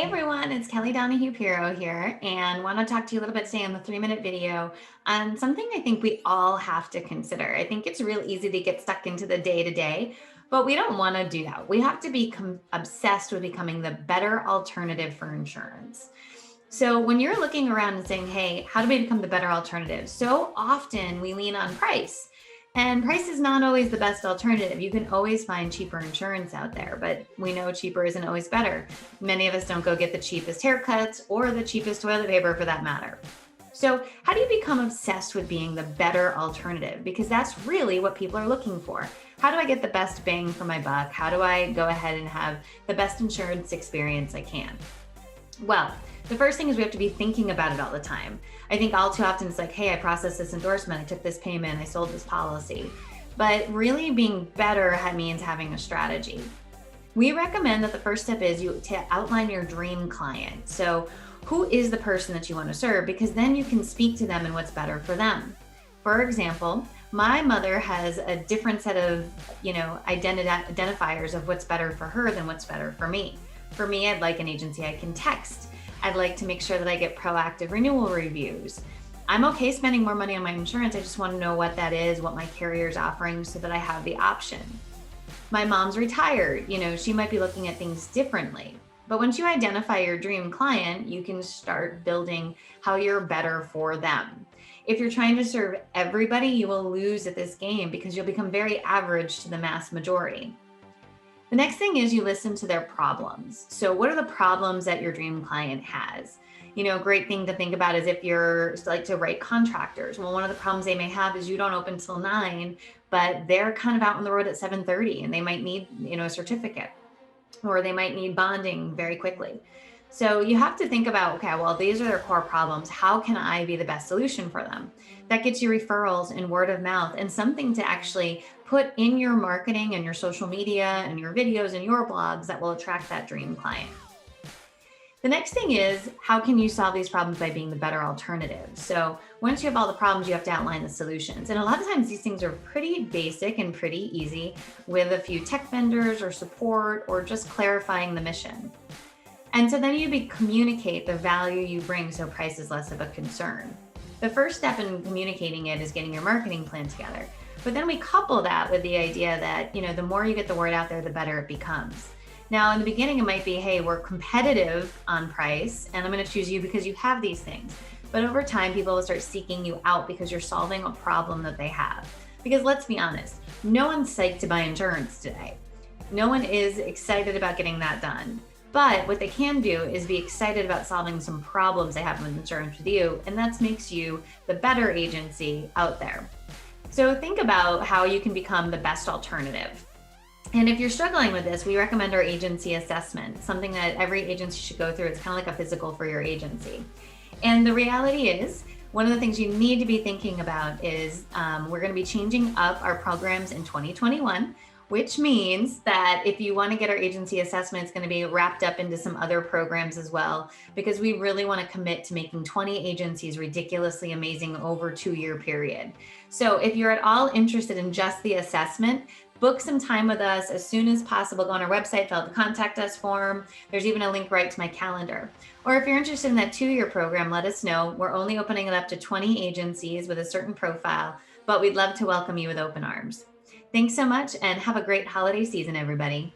everyone, it's Kelly Donahue Piro here, and want to talk to you a little bit today on the 3-minute video on something I think we all have to consider. I think it's real easy to get stuck into the day to day, but we don't want to do that. We have to become obsessed with becoming the better alternative for insurance. So when you're looking around and saying, hey, how do we become the better alternative? So often we lean on price. And price is not always the best alternative. You can always find cheaper insurance out there, but we know cheaper isn't always better. Many of us don't go get the cheapest haircuts or the cheapest toilet paper for that matter. So how do you become obsessed with being the better alternative? Because that's really what people are looking for. How do I get the best bang for my buck? How do I go ahead and have the best insurance experience I can? Well, the first thing is we have to be thinking about it all the time. I think all too often it's like, hey, I processed this endorsement, I took this payment, I sold this policy. But really being better means having a strategy. We recommend that the first step is you to outline your dream client. So who is the person that you want to serve? Because then you can speak to them and what's better for them. For example, my mother has a different set of, identifiers of what's better for her than what's better for me. For me, I'd like an agency I can text. I'd like to make sure that I get proactive renewal reviews. I'm okay spending more money on my insurance. I just want to know what that is, what my carrier's offering so that I have the option. My mom's retired. She might be looking at things differently. But once you identify your dream client, you can start building how you're better for them. If you're trying to serve everybody, you will lose at this game because you'll become very average to the mass majority. The next thing is you listen to their problems. So what are the problems that your dream client has? A great thing to think about is if you're like to write contractors. Well, one of the problems they may have is you don't open till 9, but they're kind of out on the road at 7:30 and they might need, a certificate, or they might need bonding very quickly. So you have to think about, okay, well, these are their core problems. How can I be the best solution for them? That gets you referrals and word of mouth and something to actually put in your marketing and your social media and your videos and your blogs that will attract that dream client. The next thing is, how can you solve these problems by being the better alternative? So once you have all the problems, you have to outline the solutions. And a lot of times these things are pretty basic and pretty easy with a few tech vendors or support or just clarifying the mission. And so then you communicate the value you bring so price is less of a concern. The first step in communicating it is getting your marketing plan together. But then we couple that with the idea that, the more you get the word out there, the better it becomes. Now, in the beginning, it might be, hey, we're competitive on price, and I'm going to choose you because you have these things. But over time, people will start seeking you out because you're solving a problem that they have. Because let's be honest, no one's psyched to buy insurance today. No one is excited about getting that done. But what they can do is be excited about solving some problems they have with insurance with you, and that makes you the better agency out there. So think about how you can become the best alternative. And if you're struggling with this, we recommend our agency assessment, something that every agency should go through. It's kind of like a physical for your agency. And the reality is, one of the things you need to be thinking about is we're going to be changing up our programs in 2021. Which means that if you want to get our agency assessment, it's going to be wrapped up into some other programs as well, because we really want to commit to making 20 agencies ridiculously amazing over a 2-year period. So if you're at all interested in just the assessment, book some time with us as soon as possible. Go on our website, fill out the contact us form. There's even a link right to my calendar. Or if you're interested in that 2-year program, let us know. We're only opening it up to 20 agencies with a certain profile, but we'd love to welcome you with open arms. Thanks so much and have a great holiday season, everybody.